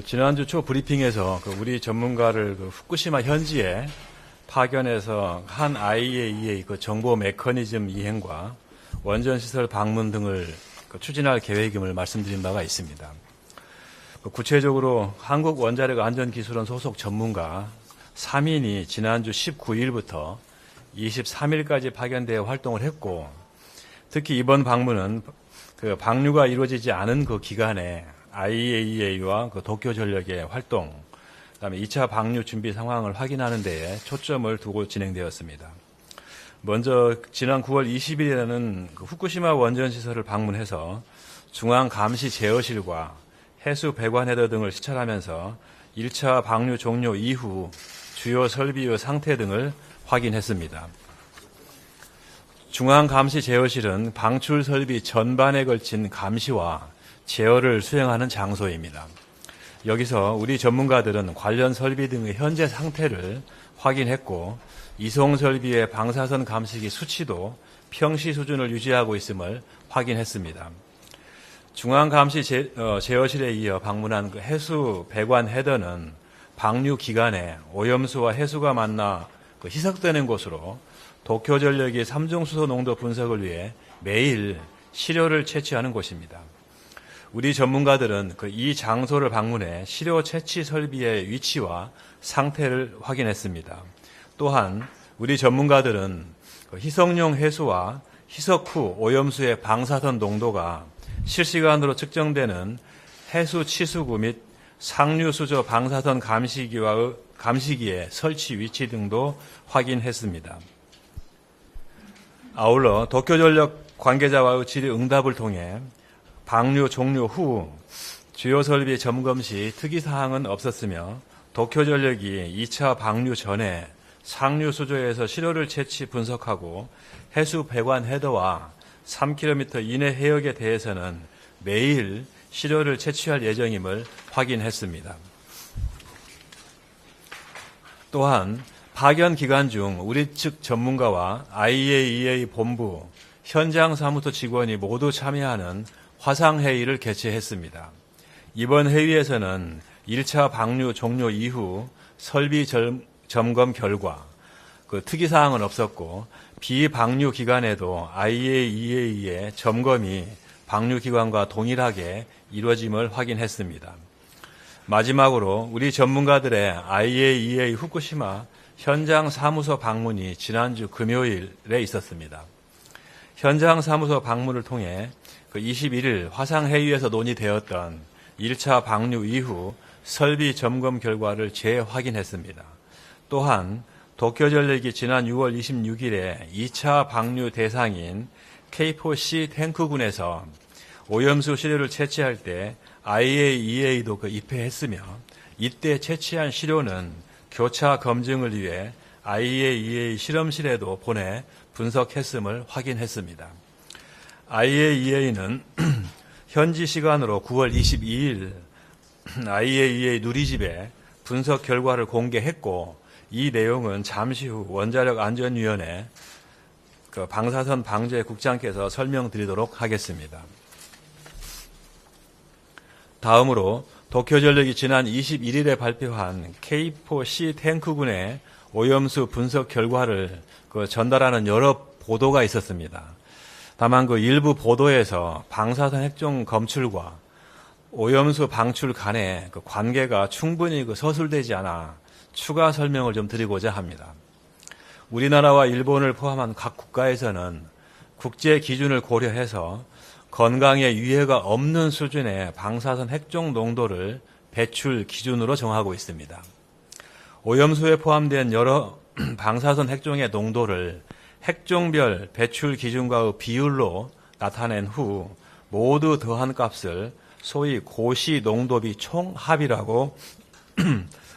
지난주 초 브리핑에서 우리 전문가를 후쿠시마 현지에 파견해서 한 IAEA 정보 메커니즘 이행과 원전 시설 방문 등을 추진할 계획임을 말씀드린 바가 있습니다. 구체적으로 한국원자력안전기술원 소속 전문가 3인이 지난주 19일부터 23일까지 파견되어 활동을 했고, 특히 이번 방문은 방류가 이루어지지 않은 그 기간에 IAEA와 도쿄전력의 활동, 그다음에 2차 방류 준비 상황을 확인하는 데에 초점을 두고 진행되었습니다. 먼저 지난 9월 20일에는 후쿠시마 원전 시설을 방문해서 중앙 감시 제어실과 해수 배관 헤더 등을 시찰하면서 1차 방류 종료 이후 주요 설비의 상태 등을 확인했습니다. 중앙 감시 제어실은 방출 설비 전반에 걸친 감시와 제어를 수행하는 장소입니다. 여기서 우리 전문가들은 관련 설비 등의 현재 상태를 확인했고, 이송 설비의 방사선 감시기 수치도 평시 수준을 유지하고 있음을 확인했습니다. 중앙 감시 제어실에 이어 방문한 해수 배관 헤더는 방류 기간에 오염수와 해수가 만나 희석되는 곳으로 도쿄전력이 삼중수소 농도 분석을 위해 매일 시료를 채취하는 곳입니다. 우리 전문가들은 이 장소를 방문해 시료 채취 설비의 위치와 상태를 확인했습니다. 또한 우리 전문가들은 희석용 해수와 희석 후 오염수의 방사선 농도가 실시간으로 측정되는 해수 치수구 및 상류수조 방사선 감시기의 설치 위치 등도 확인했습니다. 아울러 도쿄전력 관계자와의 질의응답을 통해 방류 종료 후 주요 설비 점검 시 특이사항은 없었으며, 도쿄전력이 2차 방류 전에 상류 수조에서 시료를 채취 분석하고 해수 배관 헤더와 3km 이내 해역에 대해서는 매일 시료를 채취할 예정임을 확인했습니다. 또한 파견 기간 중 우리 측 전문가와 IAEA 본부, 현장 사무소 직원이 모두 참여하는 화상회의를 개최했습니다. 이번 회의에서는 1차 방류 종료 이후 설비 점검 결과, 특이사항은 없었고, 비방류 기간에도 IAEA의 점검이 방류 기간과 동일하게 이루어짐을 확인했습니다. 마지막으로 우리 전문가들의 IAEA 후쿠시마 현장 사무소 방문이 지난주 금요일에 있었습니다. 현장 사무소 방문을 통해 21일 화상회의에서 논의되었던 1차 방류 이후 설비 점검 결과를 재확인했습니다. 또한 도쿄전력이 지난 6월 26일에 2차 방류 대상인 K4C 탱크군에서 오염수 시료를 채취할 때 IAEA도 입회했으며, 이때 채취한 시료는 교차 검증을 위해 IAEA 실험실에도 보내 분석했음을 확인했습니다. IAEA는 현지 시간으로 9월 22일 IAEA 누리집에 분석 결과를 공개했고, 이 내용은 잠시 후 원자력안전위원회 방사선 방제 국장께서 설명드리도록 하겠습니다. 다음으로 도쿄전력이 지난 21일에 발표한 K4C 탱크군의 오염수 분석 결과를 전달하는 여러 보도가 있었습니다. 다만 일부 보도에서 방사선 핵종 검출과 오염수 방출 간의 관계가 충분히 서술되지 않아 추가 설명을 좀 드리고자 합니다. 우리나라와 일본을 포함한 각 국가에서는 국제 기준을 고려해서 건강에 유해가 없는 수준의 방사선 핵종 농도를 배출 기준으로 정하고 있습니다. 오염수에 포함된 여러 방사선 핵종의 농도를 핵종별 배출 기준과의 비율로 나타낸 후 모두 더한 값을 소위 고시 농도비 총합이라고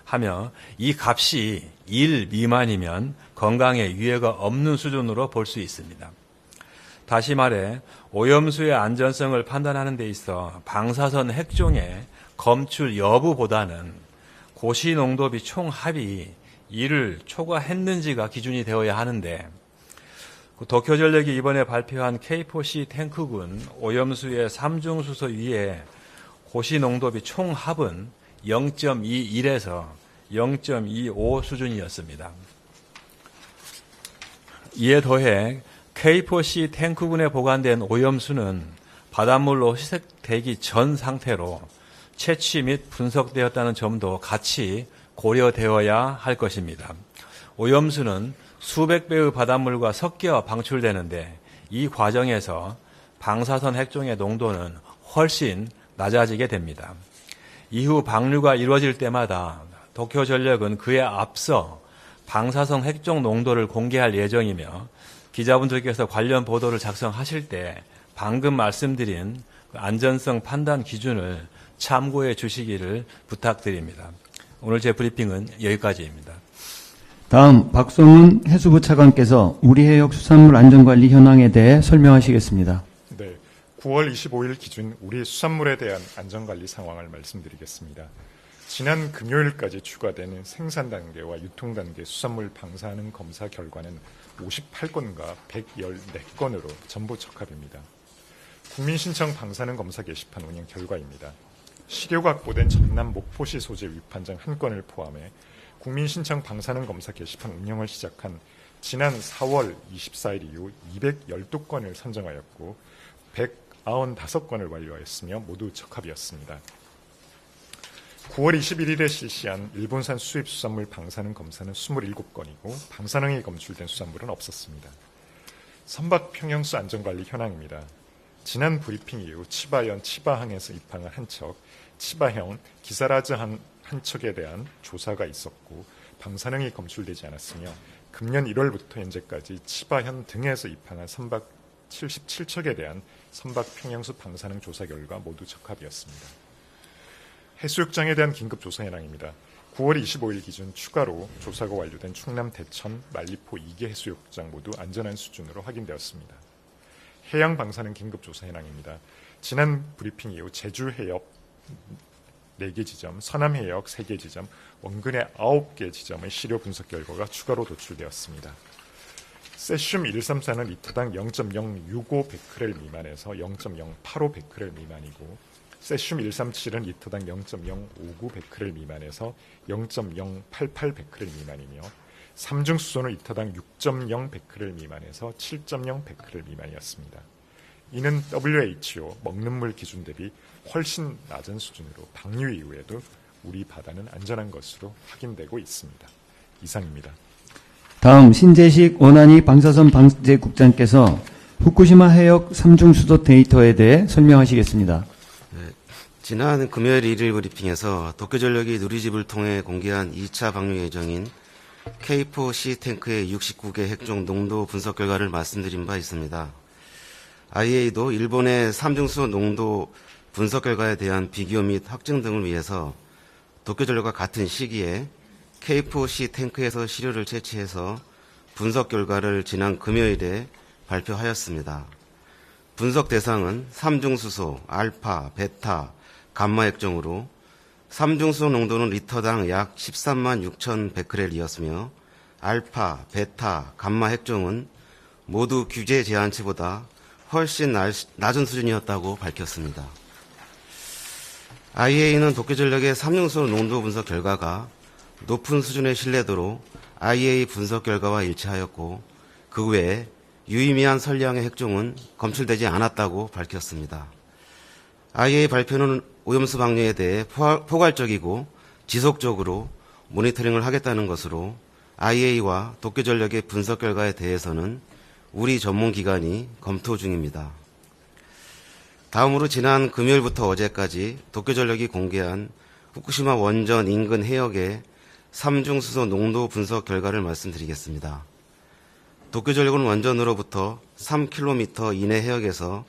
하며, 이 값이 1 미만이면 건강에 유해가 없는 수준으로 볼 수 있습니다. 다시 말해 오염수의 안전성을 판단하는 데 있어 방사선 핵종의 검출 여부보다는 고시 농도비 총합이 1을 초과했는지가 기준이 되어야 하는데, 도쿄전력이 이번에 발표한 K4C 탱크군 오염수의 삼중수소 위에 고시 농도비 총합은 0.21에서 0.25 수준이었습니다. 이에 더해 K4C 탱크군에 보관된 오염수는 바닷물로 희석되기 전 상태로 채취 및 분석되었다는 점도 같이 고려되어야 할 것입니다. 오염수는 수백 배의 바닷물과 섞여 방출되는데 이 과정에서 방사선 핵종의 농도는 훨씬 낮아지게 됩니다. 이후 방류가 이루어질 때마다 도쿄전력은 그에 앞서 방사선 핵종 농도를 공개할 예정이며 기자분들께서 관련 보도를 작성하실 때 방금 말씀드린 안전성 판단 기준을 참고해 주시기를 부탁드립니다. 오늘 제 브리핑은 여기까지입니다. 다음 박성훈 해수부 차관께서 우리해역 수산물 안전관리 현황에 대해 설명하시겠습니다. 네, 9월 25일 기준 우리 수산물에 대한 안전관리 상황을 말씀드리겠습니다. 지난 금요일까지 추가된 생산 단계와 유통 단계 수산물 방사능 검사 결과는 58건과 114건으로 전부 적합입니다. 국민신청 방사능 검사 게시판 운영 결과입니다. 시료가 확보된 전남 목포시 소재 위판장 1건을 포함해 국민신청 방사능 검사 게시판 운영을 시작한 지난 4월 24일 이후 212건을 선정하였고 195건을 완료하였으며 모두 적합이었습니다. 9월 21일에 실시한 일본산 수입 수산물 방사능 검사는 27건이고 방사능이 검출된 수산물은 없었습니다. 선박 평형수 안전관리 현황입니다. 지난 브리핑 이후 치바현 치바항에서 입항한 한 척, 치바형 기사라즈 한 척에 대한 조사가 있었고 방사능이 검출되지 않았으며 금년 1월부터 현재까지 치바현 등에서 입항한 선박 77척에 대한 선박 평형수 방사능 조사 결과 모두 적합이었습니다. 해수욕장에 대한 긴급 조사 현황입니다. 9월 25일 기준 추가로 조사가 완료된 충남 대천, 말리포 2개 해수욕장 모두 안전한 수준으로 확인되었습니다. 해양 방사능 긴급 조사 현황입니다. 지난 브리핑 이후 제주 해역 4개 지점, 서남 해역 3개 지점, 원근해 9개 지점의 시료 분석 결과가 추가로 도출되었습니다. 세슘 134는 리터당 0.065 베크렐 미만에서 0.085 베크렐 미만이고 세슘 137은 리터당 0.059 베크렐 미만에서 0.088 베크렐 미만이며 삼중수소는 리터당 6.0 베크렐 미만에서 7.0 베크렐 미만이었습니다. 이는 WHO 먹는 물 기준 대비 훨씬 낮은 수준으로 방류 이후에도 우리 바다는 안전한 것으로 확인되고 있습니다. 이상입니다. 다음 신재식 원안위 방사선 방제국장께서 후쿠시마 해역 삼중수소 데이터에 대해 설명하시겠습니다. 지난 금요일 1일 브리핑에서 도쿄전력이 누리집을 통해 공개한 2차 방류 예정인 K4C 탱크의 69개 핵종 농도 분석 결과를 말씀드린 바 있습니다. IAEA도 일본의 삼중수소 농도 분석 결과에 대한 비교 및 확증 등을 위해서 도쿄전력과 같은 시기에 K4C 탱크에서 시료를 채취해서 분석 결과를 지난 금요일에 발표하였습니다. 분석 대상은 삼중수소, 알파, 베타, 감마 핵종으로 삼중수소 농도는 리터당 약 13만 6천 베크렐이었으며 알파, 베타, 감마 핵종은 모두 규제 제한치보다 훨씬 낮은 수준이었다고 밝혔습니다. IAEA는 도쿄전력의 삼중수소 농도 분석 결과가 높은 수준의 신뢰도로 IAEA 분석 결과와 일치하였고 그 외에 유의미한 선량의 핵종은 검출되지 않았다고 밝혔습니다. IAEA 발표는 오염수 방류에 대해 포괄적이고 지속적으로 모니터링을 하겠다는 것으로 IAEA와 도쿄전력의 분석 결과에 대해서는 우리 전문기관이 검토 중입니다. 다음으로 지난 금요일부터 어제까지 도쿄전력이 공개한 후쿠시마 원전 인근 해역의 삼중수소 농도 분석 결과를 말씀드리겠습니다. 도쿄전력은 원전으로부터 3km 이내 해역에서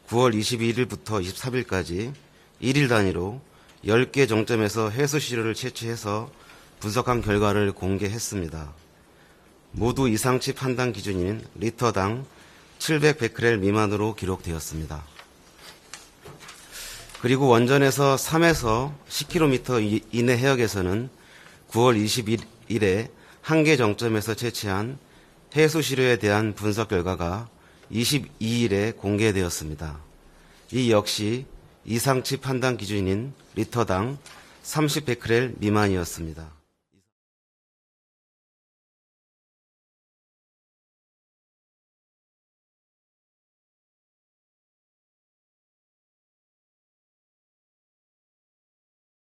9월 22일부터 23일까지 1일 단위로 10개 정점에서 해수 시료를 채취해서 분석한 결과를 공개했습니다. 모두 이상치 판단 기준인 리터당 700 베크렐 미만으로 기록되었습니다. 그리고 원전에서 3에서 10km 이내 해역에서는 9월 21일에 1개 정점에서 채취한 해수 시료에 대한 분석 결과가 22일에 공개되었습니다. 이 역시 이상치 판단 기준인 리터당 30베크렐 미만이었습니다.